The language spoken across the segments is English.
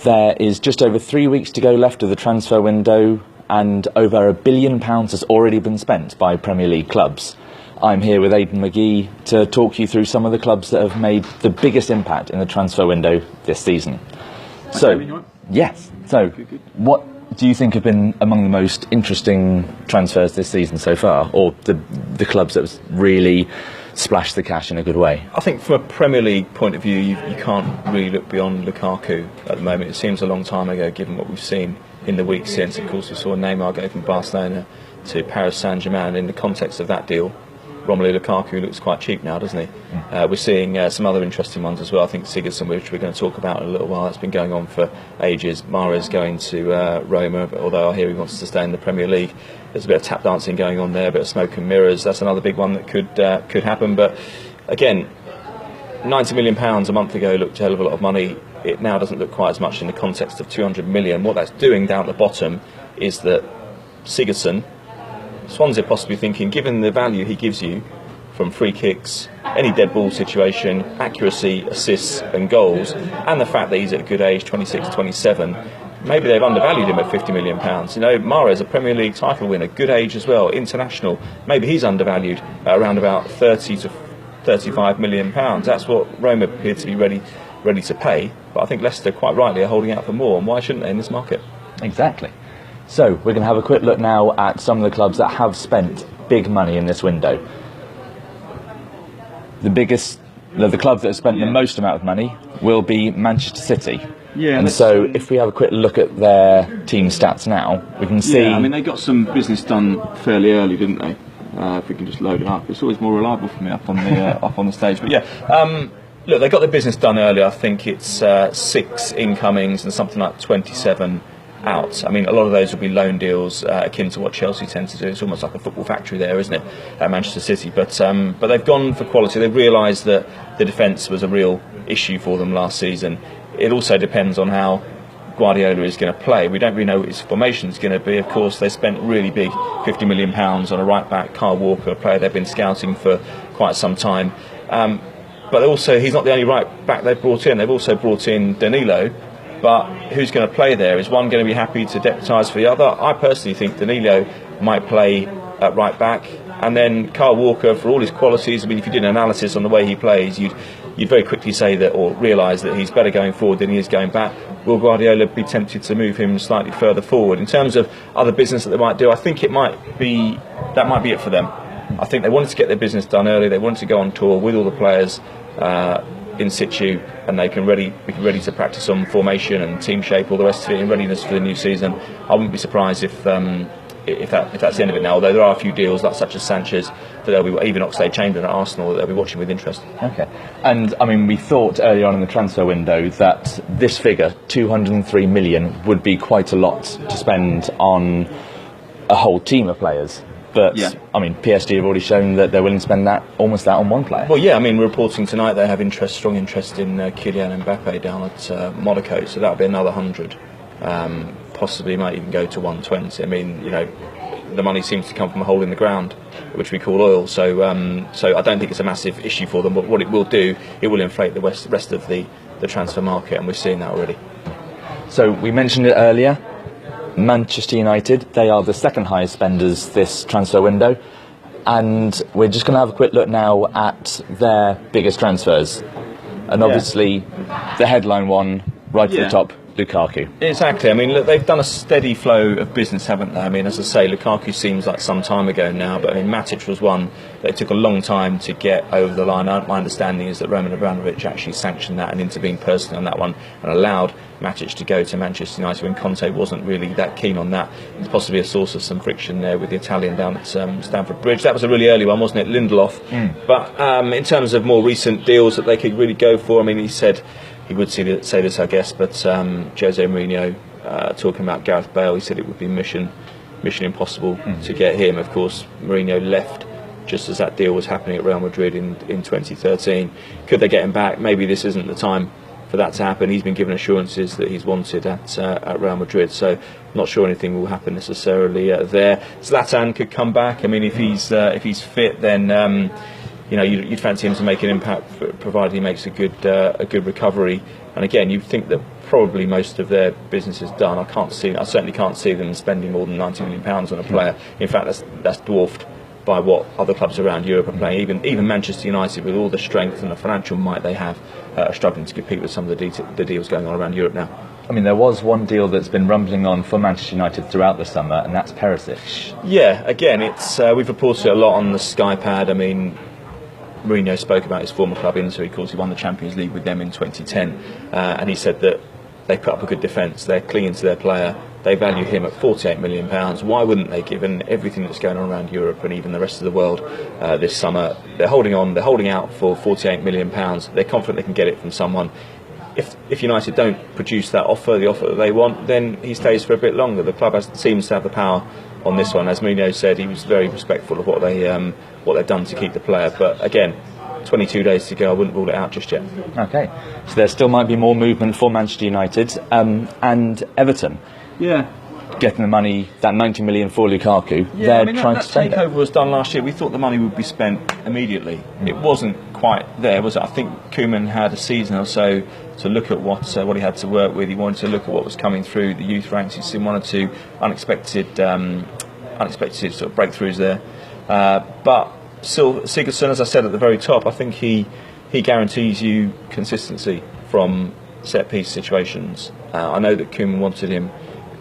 There is just over 3 weeks to go left of the transfer window, and over £1 billion has already been spent by Premier League clubs. I'm here with Aidan McGee to talk you through some of the clubs that have made the biggest impact in the transfer window this season. Yes. So, what do you think have been among the most interesting transfers this season so far, or the clubs that have really splashed the cash in a good way? I think from a Premier League point of view, you can't really look beyond Lukaku at the moment. It seems a long time ago, given what we've seen in the weeks since. Of course, we saw Neymar go from Barcelona to Paris Saint-Germain. In the context of that deal, Romelu Lukaku looks quite cheap now, doesn't he? We're seeing some other interesting ones as well. I think Sigurdsson, which we're going to talk about in a little while, that's been going on for ages. Mahrez going to Roma, although I hear he wants to stay in the Premier League. There's a bit of tap dancing going on there, a bit of smoke and mirrors. That's another big one that could happen. But again, £90 million a month ago looked a hell of a lot of money. It now doesn't look quite as much in the context of 200 million. What that's doing down at the bottom is that Sigurdsson, Swansea possibly thinking, given the value he gives you from free kicks, any dead ball situation, accuracy, assists and goals, and the fact that he's at a good age, 26, 27, maybe they've undervalued him at £50 million. You know, Mahrez, a Premier League title winner, good age as well, international, maybe he's undervalued at around about 30 to 35 million pounds. That's what Roma appeared to be ready to pay, but I think Leicester quite rightly are holding out for more, and why shouldn't they in this market? Exactly. So we're going to have a quick look now at some of the clubs that have spent big money in this window. The club that has spent the most amount of money will be Manchester City. Yeah, and so if we have a quick look at their team stats now, we can see... Yeah, I mean, they got some business done fairly early, didn't they? If we can just load it up. It's always more reliable for me up on the stage. But yeah, look, they got their business done early. I think it's 6 incomings and something like 27 out. I mean, a lot of those will be loan deals, akin to what Chelsea tend to do. It's almost like a football factory there, isn't it, at Manchester City? But they've gone for quality. They've realised that the defence was a real issue for them last season. It also depends on how Guardiola is going to play. We don't really know what his formation is going to be. Of course, they spent really big, £50 million on a right back, Kyle Walker, a player they've been scouting for quite some time. But also, he's not the only right back they've brought in. They've also brought in Danilo. But who's going to play there? Is one going to be happy to deputise for the other? I personally think Danilo might play at right back, and then Kyle Walker, for all his qualities, I mean, if you did an analysis on the way he plays, you'd very quickly say that, or realise that he's better going forward than he is going back. Will Guardiola be tempted to move him slightly further forward? In terms of other business that they might do, I think that might be it for them. I think they wanted to get their business done early. They wanted to go on tour with all the players in situ, and we can ready to practice on formation and team shape, all the rest of it, in readiness for the new season. I wouldn't be surprised if that's the end of it now. Although there are a few deals, like such as Sanchez, that they'll be, even Oxlade-Chamberlain at Arsenal, that they'll be watching with interest. Okay, and I mean, we thought earlier on in the transfer window that this figure, 203 million, would be quite a lot to spend on a whole team of players. But, yeah. I mean, PSG have already shown that they're willing to spend almost that on one player. Well, yeah, I mean, we're reporting tonight they have strong interest in Kylian Mbappe down at Monaco, so that'll be another 100. Possibly might even go to 120. I mean, you know, the money seems to come from a hole in the ground, which we call oil. So I don't think it's a massive issue for them. But what it will do, it will inflate the rest of the transfer market, and we're seeing that already. So we mentioned it earlier. Manchester United, they are the second highest spenders this transfer window, and we're just going to have a quick look now at their biggest transfers, and obviously the headline one right at the top, Lukaku. Exactly. I mean, look, they've done a steady flow of business, haven't they? I mean, as I say, Lukaku seems like some time ago now, but I mean, Matic was one that took a long time to get over the line. My understanding is that Roman Abramovich actually sanctioned that and intervened personally on that one and allowed Matic to go to Manchester United when Conte wasn't really that keen on that. It's possibly a source of some friction there with the Italian down at Stamford Bridge. That was a really early one, wasn't it, Lindelof? But in terms of more recent deals that they could really go for, I mean, he said he would say this, I guess, but Jose Mourinho talking about Gareth Bale, he said it would be mission impossible to get him. Of course, Mourinho left just as that deal was happening at Real Madrid in 2013. Could they get him back? Maybe this isn't the time for that to happen. He's been given assurances that he's wanted at Real Madrid, so not sure anything will happen necessarily there. Zlatan could come back. I mean, if he's fit, then you'd fancy him to make an impact, provided he makes a good recovery. And again, you'd think that probably most of their business is done. I certainly can't see them spending more than £90 million on a player. In fact, that's dwarfed by what other clubs around Europe are playing. Even Manchester United, with all the strength and the financial might they have, are struggling to compete with some of the deals going on around Europe now. I mean, there was one deal that's been rumbling on for Manchester United throughout the summer, and that's Perisic. Yeah, again, it's we've reported a lot on the Sky Pad. I mean, Mourinho spoke about his former club Inter. Of course, he won the Champions League with them in 2010, and he said that they put up a good defence. They're clinging to their player. They value him at £48 million. Why wouldn't they, given everything that's going on around Europe and even the rest of the world this summer? They're holding on. They're holding out for £48 million. They're confident they can get it from someone. If United don't produce that offer, the offer that they want, then he stays for a bit longer. The club seems to have the power on this one. As Mourinho said, he was very respectful of what they've done to keep the player. But again, 22 days to go, I wouldn't rule it out just yet. Okay, so there still might be more movement for Manchester United and Everton. Yeah. Getting the money, that 90 million for Lukaku. Yeah, they're trying that to spend takeover was done last year. We thought the money would be spent immediately. It wasn't quite there, was it? I think Koeman had a season or so to look at what he had to work with. He wanted to look at what was coming through the youth ranks. He's seen one or two unexpected sort of breakthroughs there. But still, Sigurdsson, as I said at the very top, I think he guarantees you consistency from set-piece situations. I know that Koeman wanted him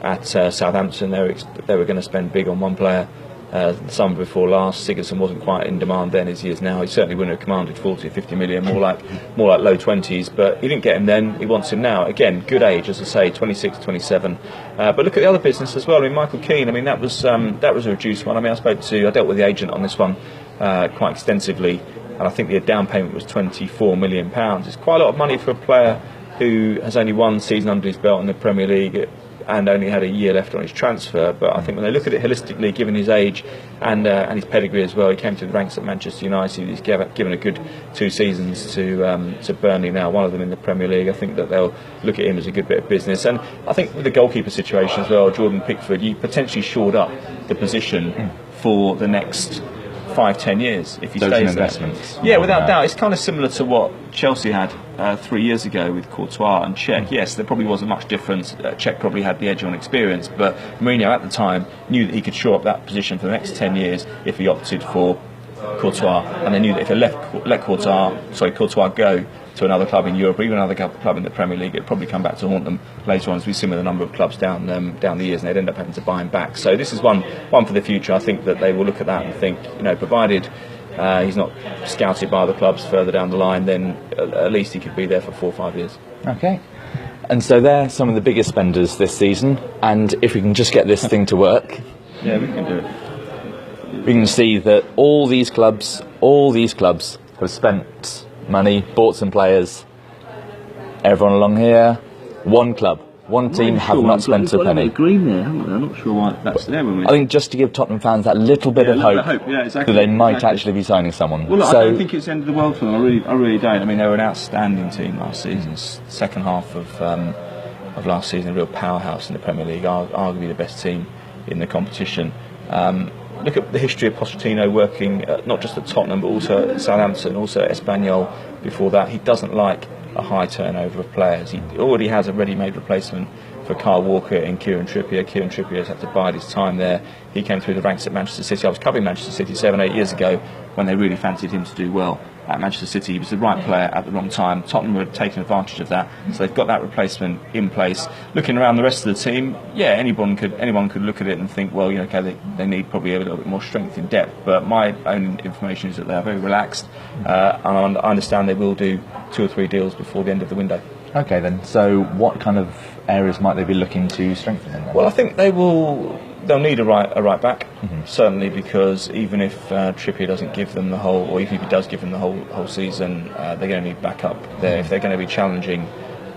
at Southampton. They were going to spend big on one player the summer before last. Sigurdsson wasn't quite in demand then as he is now. He certainly wouldn't have commanded 40 or 50 million, more like low 20s, but he didn't get him then. He wants him now. Again, good age, as I say, 26, 27. But look at the other business as well. I mean, Michael Keane, I mean, that was a reduced one. I mean, I dealt with the agent on this one quite extensively, and I think the down payment was £24 million. It's quite a lot of money for a player who has only one season under his belt in the Premier League and only had a year left on his transfer. But I think when they look at it holistically, given his age and his pedigree as well, he came to the ranks at Manchester United. He's given a good 2 seasons to Burnley now, one of them in the Premier League. I think that they'll look at him as a good bit of business. And I think with the goalkeeper situation as well, Jordan Pickford, you potentially shored up the position for the next 5-10 years if he Those stays investments. there. Yeah, without doubt. It's kind of similar to what Chelsea had 3 years ago with Courtois and Cech. Yes, there probably wasn't much difference. Cech probably had the edge on experience, but Mourinho at the time knew that he could shore up that position for the next 10 years if he opted for Courtois, and they knew that if they let Courtois go to another club in Europe or even another club in the Premier League, it'd probably come back to haunt them later on, as we've seen with a number of clubs down the years, and they'd end up having to buy him back. So this is one for the future. I think that they will look at that and think, provided he's not scouted by other clubs further down the line, then at least he could be there for 4 or 5 years. Okay. And so they're some of the biggest spenders this season, and if we can just get this thing to work, Yeah, we can do it. we can see that all these clubs have spent money, bought some players. Everyone along here, one club, one team have not spent a penny. Green there, haven't they? I'm not sure why that's there. I think just to give Tottenham fans that little bit of hope, Yeah, exactly. that they might Exactly. actually be signing someone. Well, look, So I don't think it's the end of the world for them. I really don't. I mean, they were an outstanding team last season. Second half of last season, a real powerhouse in the Premier League, arguably the best team in the competition. Look at the history of Pochettino working not just at Tottenham but also at Southampton, also at Espanyol before that. He doesn't like a high turnover of players. He already has a ready-made replacement for Kyle Walker and Kieran Trippier. Kieran Trippier has had to bide his time there. He came through the ranks at Manchester City. I was covering Manchester City 7-8 years ago when they really fancied him to do well at Manchester City. He was the right player at the wrong time. Tottenham were taking advantage of that, so they've got that replacement in place. Looking around the rest of the team, yeah, anyone could look at it and think, well, okay, they need probably a little bit more strength in depth. But my own information is that they are very relaxed, and I understand they will do 2 or 3 deals before the end of the window. okay then. So what kind of areas might they be looking to strengthen in then? Well, I think they'll need a right back, certainly, because even if Trippier doesn't give them the whole, or even if he does give them the whole season, they're going to need backup there. If they're going to be challenging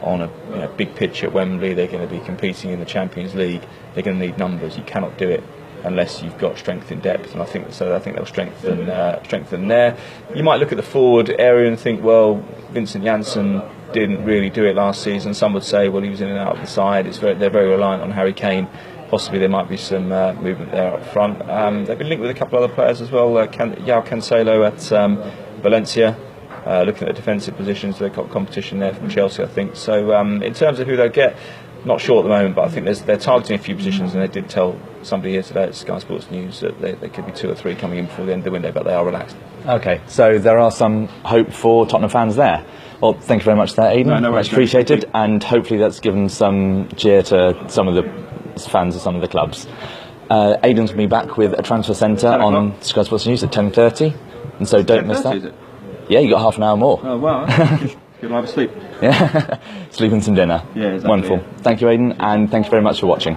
on a big pitch at Wembley, they're going to be competing in the Champions League, they're going to need numbers. You cannot do it unless you've got strength in depth, and I think they'll strengthen there. You might look at the forward area and think, well, Vincent Janssen didn't really do it last season. Some would say, well, he was in and out of the side. They're very reliant on Harry Kane. Possibly there might be some movement there up front. They've been linked with a couple of other players as well. João Cancelo at Valencia. looking at the defensive positions. They've got competition there from Chelsea, I think. So in terms of who they'll get, not sure at the moment, but I think they're targeting a few positions, and they did tell somebody here today at Sky Sports News that there could be 2 or 3 coming in before the end of the window, but they are relaxed. Okay, so there are some hope for Tottenham fans there. Well, thank you very much there, Aidan. No worries, much appreciated, and hopefully that's given some cheer to some of the fans of some of the clubs. Aidan's going to be back with a transfer centre on Sky Sports News at 10:30, and so don't miss that. Is it? Yeah, you got half an hour more. Oh wow! Good have a sleep. Yeah, sleep and some dinner. Yeah, exactly. Wonderful. Yeah. Thank you, Aidan, and thank you very much for watching.